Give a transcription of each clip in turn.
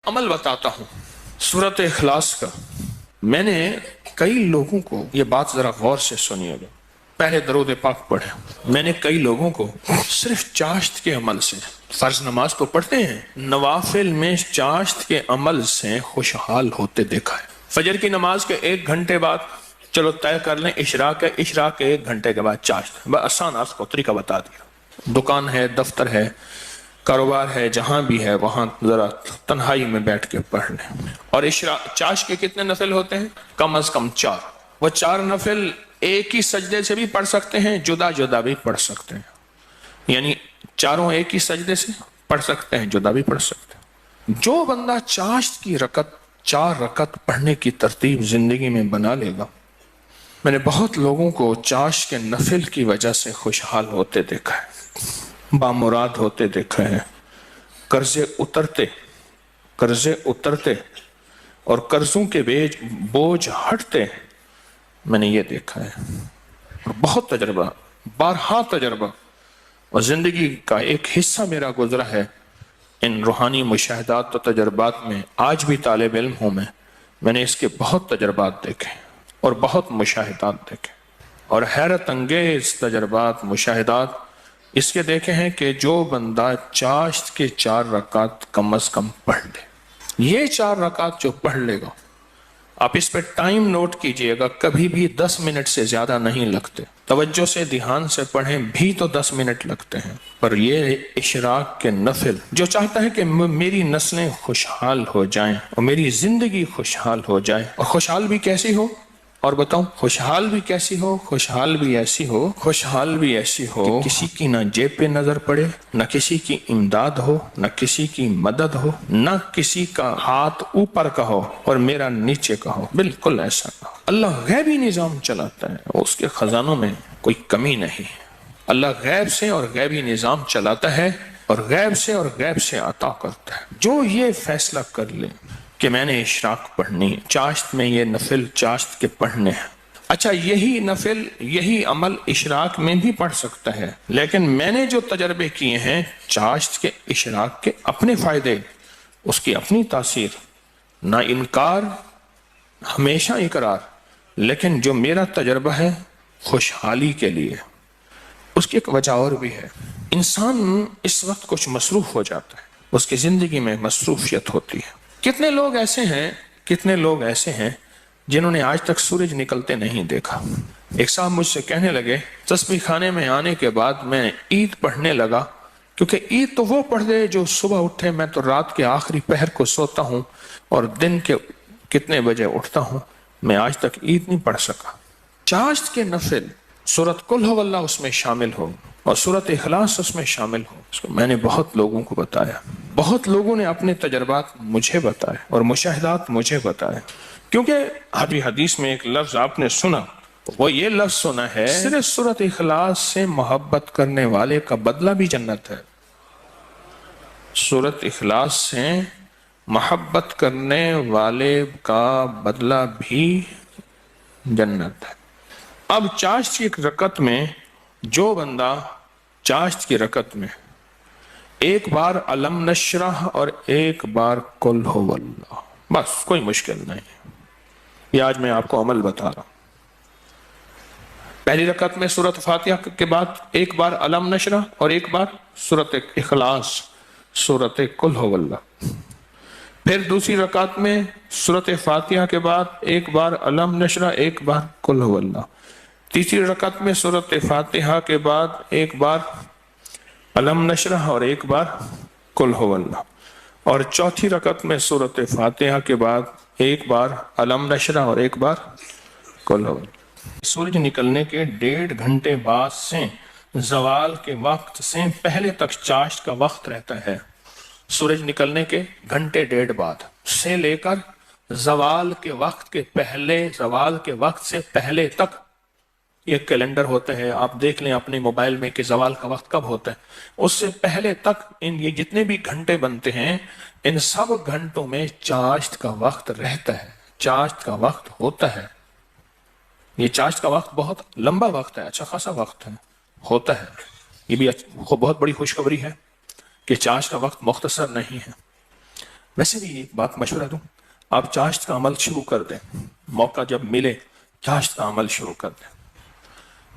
عمل بتاتا ہوں سورۃ اخلاص کا۔ میں نے کئی لوگوں کو، یہ بات ذرا غور سے سنیے گا، پہلے درود پاک پڑھیں، میں نے کئی لوگوں کو صرف چاشت کے عمل سے، فرض نماز تو پڑھتے ہیں، نوافل میں چاشت کے عمل سے خوشحال ہوتے دیکھا ہے۔ فجر کی نماز کے 1 گھنٹے بعد چلو طے کر لیں اشراق ہے، اشراق کے 1 گھنٹے کے بعد چاشت، بس آسان آپ کو طریقہ بتا دیا۔ دکان ہے، دفتر ہے، کاروبار ہے، جہاں بھی ہے وہاں ذرا تنہائی میں بیٹھ کے پڑھ لیں۔ اور چاشت کے کتنے نفل ہوتے ہیں؟ کم از کم 4۔ وہ 4 نفل ایک ہی سجدے سے بھی پڑھ سکتے ہیں، جدا جدا بھی پڑھ سکتے ہیں، یعنی چاروں ایک ہی سجدے سے پڑھ سکتے ہیں، جدا بھی پڑھ سکتے ہیں۔ جو بندہ چاشت کی 4 رکعت پڑھنے کی ترتیب زندگی میں بنا لے گا، میں نے بہت لوگوں کو چاشت کے نفل کی وجہ سے خوشحال ہوتے دیکھا ہے، بامراد ہوتے دیکھا ہے، قرضے اترتے اور قرضوں کے بوجھ ہٹتے، میں نے یہ دیکھا ہے۔ اور بہت تجربہ، بارہا تجربہ، اور زندگی کا ایک حصہ میرا گزرا ہے ان روحانی مشاہدات و تجربات میں۔ آج بھی طالب علم ہوں میں نے اس کے بہت تجربات دیکھے اور بہت مشاہدات دیکھے، اور حیرت انگیز تجربات، مشاہدات اس کے دیکھے ہیں کہ جو بندہ چاشت کے 4 رکعت کم از کم پڑھ لے، یہ 4 رکعت جو پڑھ لے گا، آپ اس پہ ٹائم نوٹ کیجئے گا، کبھی بھی 10 منٹ سے زیادہ نہیں لگتے، توجہ سے دھیان سے پڑھیں بھی تو 10 منٹ لگتے ہیں۔ پر یہ اشراق کے نفل، جو چاہتا ہے کہ میری نسلیں خوشحال ہو جائیں اور میری زندگی خوشحال ہو جائے، اور خوشحال بھی کیسی ہو، اور بتاؤں خوشحال بھی کیسی ہو، خوشحال بھی ایسی ہو کہ کسی کی نہ جیب پہ نظر پڑے، نہ کسی کی امداد ہو، نہ کسی کی مدد ہو، نہ کسی کا ہاتھ اوپر کا ہو اور میرا نیچے کا ہو، بالکل ایسا نہ ہو۔ اللہ غیبی نظام چلاتا ہے، اس کے خزانوں میں کوئی کمی نہیں ہے۔ اللہ غیب سے اور غیبی نظام چلاتا ہے اور غیب سے عطا کرتا ہے۔ جو یہ فیصلہ کر لے کہ میں نے اشراق پڑھنی ہے، چاشت میں یہ نفل چاشت کے پڑھنے ہیں، اچھا یہی نفل، یہی عمل اشراق میں بھی پڑھ سکتا ہے، لیکن میں نے جو تجربے کیے ہیں چاشت کے، اشراق کے اپنے فائدے، اس کی اپنی تاثیر، نہ انکار، ہمیشہ اقرار، لیکن جو میرا تجربہ ہے خوشحالی کے لیے، اس کی ایک وجہ اور بھی ہے۔ انسان اس وقت کچھ مصروف ہو جاتا ہے، اس کی زندگی میں مصروفیت ہوتی ہے۔ کتنے لوگ ایسے ہیں جنہوں نے آج تک سورج نکلتے نہیں دیکھا۔ ایک صاحب مجھ سے کہنے لگے، تسبیح خانے میں آنے کے بعد میں عید پڑھنے لگا، کیونکہ عید تو وہ پڑھ دے جو صبح اٹھے، میں تو رات کے آخری پہر کو سوتا ہوں اور دن کے کتنے بجے اٹھتا ہوں، میں آج تک عید نہیں پڑھ سکا۔ چاشت کے نفل، سورۃ قل ھو اللہ اس میں شامل ہو اور سورۃ اخلاص اس میں شامل ہو، اس کو میں نے بہت لوگوں کو بتایا، بہت لوگوں نے اپنے تجربات مجھے بتائے اور مشاہدات مجھے بتائے، کیونکہ ابھی حدیث میں ایک لفظ آپ نے سنا، وہ یہ لفظ سنا ہے، صرف سورۃ اخلاص سے محبت کرنے والے کا بدلہ بھی جنت ہے۔ سورۃ اخلاص سے محبت کرنے والے کا بدلہ بھی جنت ہے۔ اب چاشت کی ایک رکعت میں جو بندہ چاشت کی رکعت میں 1 بار علم نشرح اور 1 بار قل ھو اللہ، بس کوئی مشکل نہیں، یہ آج میں آپ کو عمل بتا رہا ہوں۔ پہلی رکعت میں سورۃ فاتحہ کے بعد 1 بار علم نشرح اور 1 بار سورۃ اخلاص، سورۃ قل ھو اللہ۔ پھر دوسری رکعت میں سورۃ فاتحہ کے بعد 1 بار علم نشرح، 1 بار قل ھو اللہ۔ تیسری رکعت میں سورۃ فاتحہ کے بعد 1 بار علم نشرح اور 1 بار قل ھو اللہ، اور چوتھی رکعت میں سورۃ فاتحہ کے بعد 1 بار علم نشرح اور 1 بار قل ھو اللہ۔ سورج نکلنے کے 1.5 گھنٹے بعد سے زوال کے وقت سے پہلے تک چاشت کا وقت رہتا ہے۔ سورج نکلنے کے 1.5 گھنٹے بعد سے لے کر زوال کے وقت سے پہلے تک، یہ کیلنڈر ہوتا ہے، آپ دیکھ لیں اپنے موبائل میں کہ زوال کا وقت کب ہوتا ہے، اس سے پہلے تک یہ جتنے بھی گھنٹے بنتے ہیں، ان سب گھنٹوں میں چاشت کا وقت رہتا ہے، چاشت کا وقت ہوتا ہے۔ یہ چاشت کا وقت بہت لمبا وقت ہے، اچھا خاصا وقت ہے، ہوتا ہے۔ یہ بھی بہت بڑی خوشخبری ہے کہ چاشت کا وقت مختصر نہیں ہے۔ ویسے بھی ایک بات مشورہ دوں، آپ چاشت کا عمل شروع کر دیں، موقع جب ملے چاشت کا عمل شروع کر دیں۔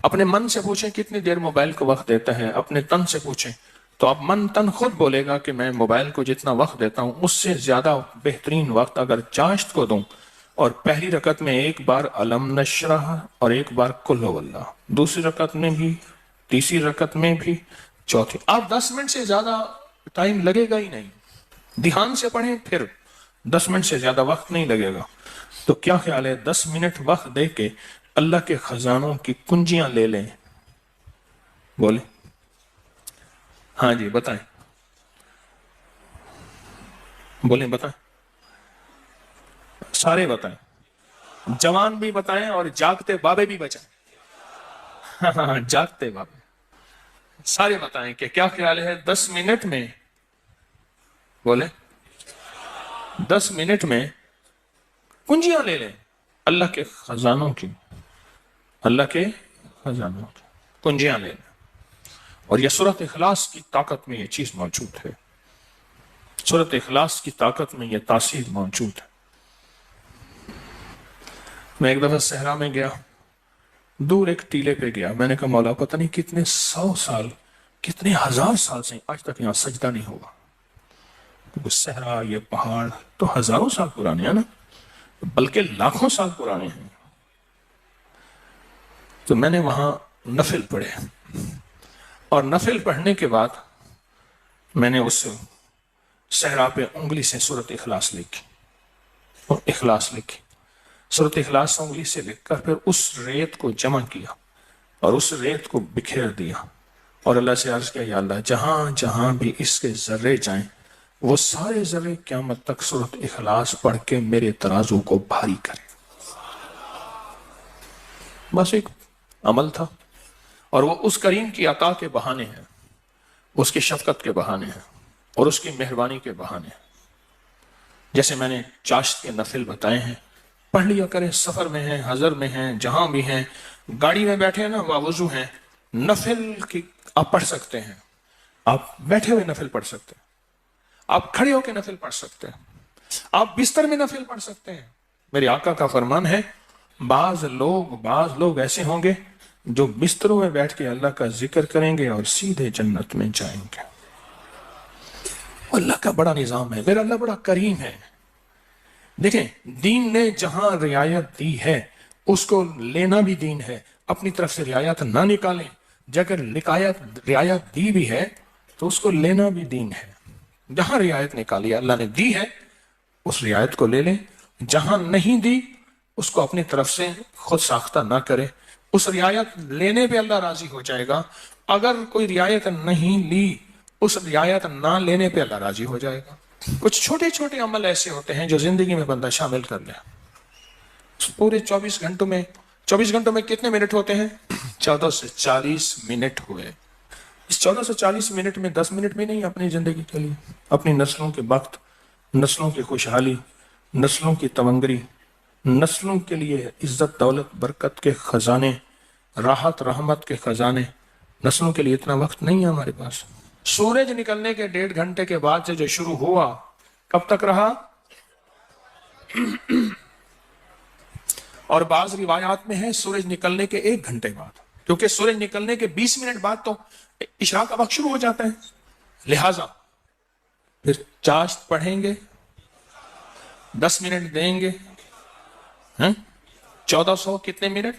اپنے من سے پوچھیں کتنی دیر موبائل کو وقت دیتا ہے، اپنے تن سے پوچھیں تو اب من تن خود بولے گا کہ میں موبائل کو جتنا وقت دیتا ہوں اس سے زیادہ بہترین وقت اگر چاشت کو دوں، اور پہلی رکعت میں ایک بار علم نشرح اور ایک بار قل هو اللہ، دوسری رکعت میں بھی، تیسری رکعت میں بھی، چوتھی، آپ 10 منٹ سے زیادہ ٹائم لگے گا ہی نہیں، دھیان سے پڑھیں پھر 10 منٹ سے زیادہ وقت نہیں لگے گا۔ تو کیا خیال ہے 10 منٹ وقت دے کے اللہ کے خزانوں کی کنجیاں لے لیں؟ بولیں، ہاں جی بتائیں، بولیں بتائیں، سارے بتائیں، جوان بھی بتائیں اور جاگتے بابے بھی بچائیں۔ ہاں جاگتے بابے سارے بتائیں کہ کیا خیال ہے 10 منٹ میں، بولیں 10 منٹ میں کنجیاں لے لیں اللہ کے خزانوں کی، اللہ کے خزانوں کی کنجیاں لے لیں۔ اور یہ سورۃ اخلاص کی طاقت میں یہ چیز موجود ہے، سورۃ اخلاص کی طاقت میں یہ تاثیر موجود ہے۔ میں ایک دفعہ صحرا میں گیا، دور ایک ٹیلے پہ گیا، میں نے کہا مولا پتہ نہیں کتنے 100 سال کتنے ہزار سال سے آج تک یہاں سجدہ نہیں ہوا، کیونکہ صحرا یہ پہاڑ تو ہزاروں سال پرانے ہیں نا، بلکہ لاکھوں سال پرانے ہیں۔ تو میں نے وہاں نفل پڑھے، اور نفل پڑھنے کے بعد میں نے اس صحرا پہ انگلی سے سورۃ اخلاص لکھی، اور اخلاص لکھی، سورۃ اخلاص انگلی سے لکھ کر پھر اس ریت کو جمع کیا اور اس ریت کو بکھیر دیا، اور اللہ سے عرض کیا یا اللہ جہاں جہاں بھی اس کے ذرے جائیں وہ سارے ذرے قیامت تک سورۃ اخلاص پڑھ کے میرے ترازو کو بھاری کریں۔ بس ایک عمل تھا، اور وہ اس کریم کی عطا کے بہانے ہیں، اس کی شفقت کے بہانے ہیں، اور اس کی مہربانی کے بہانے ہیں۔ جیسے میں نے چاشت کے نفل بتائے ہیں، پڑھ لیا کریں، سفر میں ہیں، حضر میں ہیں، جہاں بھی ہیں، گاڑی میں بیٹھے ہیں نا، باوضو ہیں، نفل کی آپ پڑھ سکتے ہیں، آپ بیٹھے ہوئے نفل پڑھ سکتے ہیں، آپ کھڑے ہو کے نفل پڑھ سکتے ہیں، آپ بستر میں نفل پڑھ سکتے ہیں۔ میرے آقا کا فرمان ہے بعض لوگ ایسے ہوں گے جو بستروں میں بیٹھ کے اللہ کا ذکر کریں گے اور سیدھے جنت میں جائیں گے۔ اللہ کا بڑا نظام ہے، میرا اللہ بڑا کریم ہے۔ دیکھیں دین نے جہاں رعایت دی ہے اس کو لینا بھی دین ہے، اپنی طرف سے رعایت نہ نکالیں، اگر رعایت دی بھی ہے تو اس کو لینا بھی دین ہے۔ جہاں رعایت نکالی اللہ نے دی ہے اس رعایت کو لے لیں، جہاں نہیں دی اس کو اپنی طرف سے خود ساختہ نہ کرے، اس رعایت لینے پہ اللہ راضی ہو جائے گا، اگر کوئی رعایت نہیں لی اس رعایت نہ لینے پہ اللہ راضی ہو جائے گا۔ کچھ چھوٹے چھوٹے عمل ایسے ہوتے ہیں جو زندگی میں بندہ شامل کر لے، پورے 24 گھنٹوں میں کتنے منٹ ہوتے ہیں؟ 14 سے 40 منٹ ہوئے۔ اس 14 سے 40 منٹ میں 10 منٹ بھی نہیں اپنی زندگی کے لیے، اپنی نسلوں کے وقت، نسلوں کی خوشحالی، نسلوں کی تمنگری، نسلوں کے لیے عزت دولت برکت کے خزانے، راحت رحمت کے خزانے، نسلوں کے لیے اتنا وقت نہیں ہے ہمارے پاس۔ سورج نکلنے کے 1.5 گھنٹے کے بعد سے جو شروع ہوا کب تک رہا؟ اور بعض روایات میں ہے سورج نکلنے کے 1 گھنٹے بعد، کیونکہ سورج نکلنے کے 20 منٹ بعد تو عشاء کا وقت شروع ہو جاتا ہے، لہذا پھر چاشت پڑھیں گے، 10 منٹ دیں گے، 1400 کتنے منٹ؟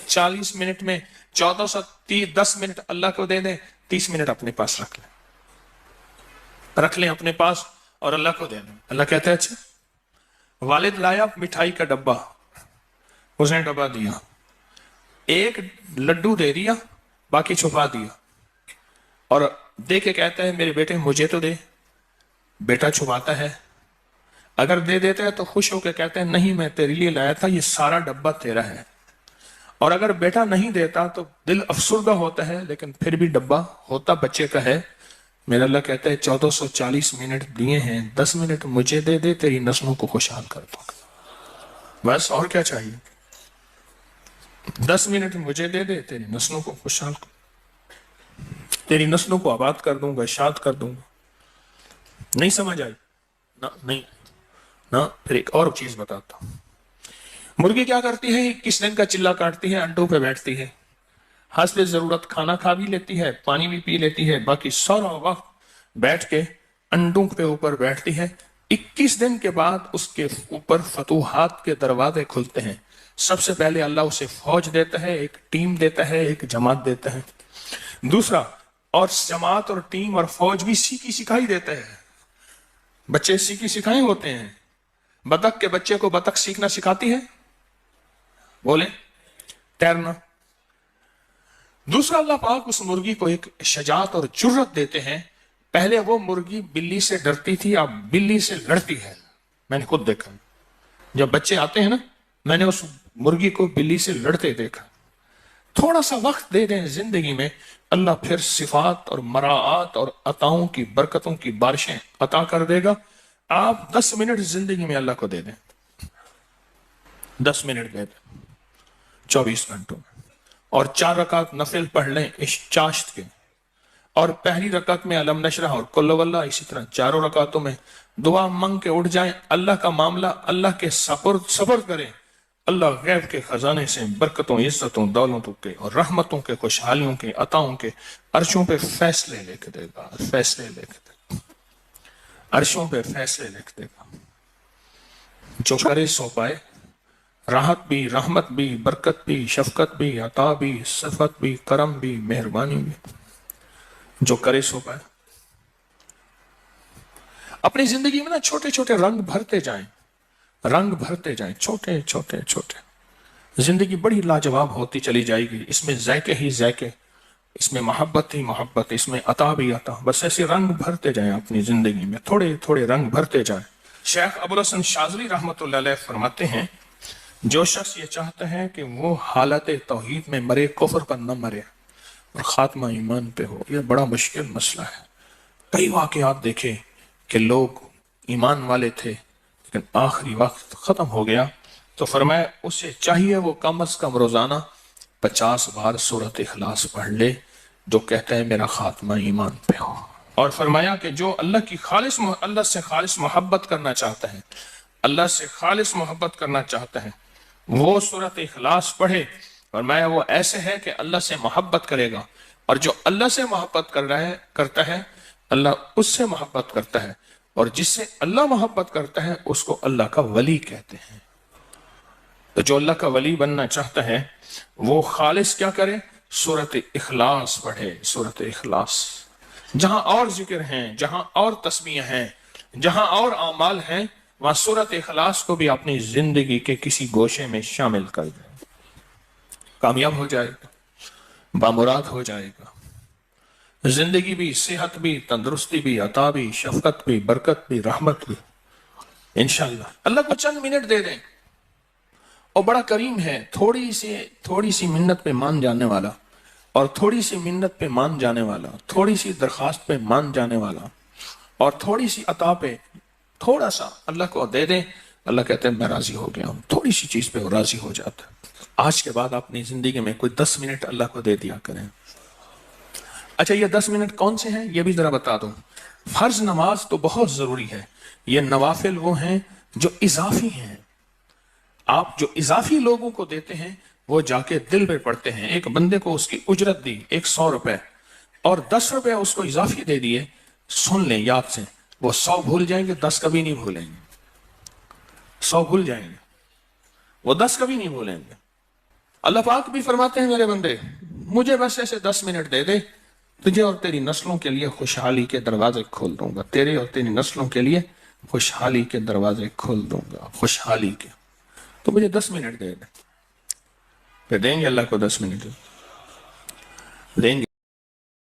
40 منٹ میں 1410 منٹ اللہ کو دے دیں، 30 منٹ اپنے پاس رکھ لیں اپنے پاس اور اللہ کو دے دیں۔ اللہ کہتا ہے اچھا والد لایا مٹھائی کا ڈبہ، اس نے ڈبہ دیا، ایک لڈو دے دیا باقی چھپا دیا، اور دے کے کہتا ہے میرے بیٹے مجھے تو دے، بیٹا چھپاتا ہے، اگر دے دیتا ہے تو خوش ہو کے کہتے ہیں نہیں میں تیرے لیے لایا تھا، یہ سارا ڈبہ تیرا ہے، اور اگر بیٹا نہیں دیتا تو دل افسردہ ہوتا ہے لیکن پھر بھی ڈبہ ہوتا بچے کا ہے۔ میرا اللہ کہتا ہے 1440 منٹ دیے ہیں، 10 منٹ مجھے دے دے، تیری نسلوں کو خوشحال کر دوں گا، بس اور کیا چاہیے؟ 10 منٹ مجھے دے دے، تیری نسلوں کو خوشحال تیری نسلوں کو آباد کر دوں گا، شاد کر دوں گا۔ نہیں سمجھ آئی؟ نہیں نا، پھر ایک اور چیز بتاتا ہوں۔ مرغی کیا کرتی ہے؟ 21 دن کا چلا کاٹتی ہے، انڈوں پہ بیٹھتی ہے، حسب ضرورت کھانا کھا بھی لیتی ہے، پانی بھی پی لیتی ہے، باقی سارا وقت بیٹھ کے انڈوں کے اوپر بیٹھتی ہے۔ 21 دن کے بعد اس کے اوپر فتوحات کے دروازے کھلتے ہیں۔ سب سے پہلے اللہ اسے فوج دیتا ہے، ایک ٹیم دیتا ہے، ایک جماعت دیتا ہے۔ دوسرا، اور جماعت اور ٹیم اور فوج بھی سیکھی سکھائی دیتا ہے۔ بچے سیکھی سکھائے ہوتے ہیں۔ بطخ کے بچے کو بطخ سیکھنا سکھاتی ہے، بولے تیرنا۔ دوسرا، اللہ پاک اس مرغی کو ایک شجاعت اور جرت دیتے ہیں۔ پہلے وہ مرغی بلی سے ڈرتی تھی، اب بلی سے لڑتی ہے۔ میں نے خود دیکھا، جب بچے آتے ہیں نا، میں نے اس مرغی کو بلی سے لڑتے دیکھا۔ تھوڑا سا وقت دے دیں زندگی میں، اللہ پھر صفات اور مراعات اور عطاؤں کی برکتوں کی بارشیں عطا کر دے گا۔ آپ 10 منٹ زندگی میں اللہ کو دے دیں، 10 منٹ دے دیں 24 گھنٹوں میں، اور 4 رکعت نفل پڑھ لیں اس چاشت کے، اور پہلی رکعت میں علم نشرح اور کل واللہ، اسی طرح چاروں رکعتوں میں دعا مانگ کے اٹھ جائیں، اللہ کا معاملہ اللہ کے سپرد کریں۔ اللہ غیب کے خزانے سے برکتوں، عزتوں، دولتوں کے اور رحمتوں کے، خوشحالیوں کے، عطاؤں کے عرشوں پہ فیصلے لے کے دے گا، فیصلے لے کے دے گا، عرشوں پہ فیصلے لے کے دے گا۔ جو کرے سو پائے، راحت بھی، رحمت بھی، برکت بھی، شفقت بھی، عطا بھی، صفت بھی، کرم بھی، مہربانی بھی، جو کرے سو پائے۔ اپنی زندگی میں نا چھوٹے چھوٹے رنگ بھرتے جائیں، رنگ بھرتے جائیں، چھوٹے چھوٹے چھوٹے۔ زندگی بڑی لاجواب ہوتی چلی جائے گی، اس میں ذائقے ہی ذائقے، اس میں محبت ہی محبت، اس میں عطا بھی عطا۔ بس ایسے رنگ بھرتے جائیں اپنی زندگی میں، تھوڑے تھوڑے رنگ بھرتے جائیں۔ شیخ ابوالحسن شاذلی رحمۃ اللہ علیہ فرماتے ہیں، جو شخص یہ چاہتا ہے کہ وہ حالت توحید میں مرے، کفر پر نہ مرے اور خاتمہ ایمان پہ ہو، یہ بڑا مشکل مسئلہ ہے۔ کئی واقعات دیکھے کہ لوگ ایمان والے تھے لیکن آخری وقت ختم ہو گیا، تو فرمایا اسے چاہیے وہ کم از کم روزانہ 50 بار سورۃ اخلاص پڑھ لے، جو کہتا ہے میرا خاتمہ ایمان پہ ہو۔ اور فرمایا کہ جو اللہ سے خالص محبت کرنا چاہتا ہے، اللہ سے خالص محبت کرنا چاہتا ہے، وہ سورۃ اخلاص پڑھے۔ فرمایا وہ ایسے ہے کہ اللہ سے محبت کرے گا، اور جو اللہ سے محبت کرتا ہے اللہ اس سے محبت کرتا ہے، اور جس سے اللہ محبت کرتا ہے اس کو اللہ کا ولی کہتے ہیں۔ تو جو اللہ کا ولی بننا چاہتا ہے وہ خالص کیا کرے؟ سورۃ اخلاص پڑھے، سورۃ اخلاص۔ جہاں اور ذکر ہیں، جہاں اور تسبیح ہیں، جہاں اور اعمال ہیں، وہاں سورۃ اخلاص کو بھی اپنی زندگی کے کسی گوشے میں شامل کر دیں، کامیاب ہو جائے گا، بامراد ہو جائے گا۔ زندگی بھی، صحت بھی، تندرستی بھی، عطا بھی، شفقت بھی، برکت بھی، رحمت بھی، انشاءاللہ۔ اللہ کو چند منٹ دے دیں، اور بڑا کریم ہے، تھوڑی سی منت پہ مان جانے والا، اور تھوڑی سی منت پہ مان جانے والا، تھوڑی سی درخواست پہ مان جانے والا، اور تھوڑی سی عطا پہ تھوڑا سا اللہ کو دے دیں، اللہ کہتے ہیں میں راضی ہو گیا ہوں۔ تھوڑی سی چیز پہ وہ راضی ہو جاتا ہے۔ آج کے بعد اپنی زندگی میں کوئی 10 منٹ اللہ کو دے دیا کریں۔ اچھا، یہ 10 منٹ کون سے ہیں یہ بھی ذرا بتا دوں۔ فرض نماز تو بہت ضروری ہے، یہ نوافل وہ ہیں جو اضافی ہیں۔ آپ جو اضافی لوگوں کو دیتے ہیں وہ جا کے دل پہ پڑتے ہیں۔ ایک بندے کو اس کی اجرت دی 100 روپے، اور 10 روپے اس کو اضافی دے دیے، سن لیں یاد سے، وہ 100 بھول جائیں گے، 10 کبھی نہیں بھولیں گے۔ 100 بھول جائیں گے، وہ 10 کبھی نہیں بھولیں گے۔ اللہ پاک بھی فرماتے ہیں میرے بندے مجھے بس ایسے 10 منٹ دے دے، تجھے اور تیری نسلوں کے لیے خوشحالی کے دروازے کھول دوں گا، تیرے اور تیری نسلوں کے لیے خوشحالی کے دروازے کھول دوں گا، خوشحالی کے۔ تو مجھے 10 منٹ دے دیں، پھر دیں گے اللہ کو 10 منٹ دیں گے۔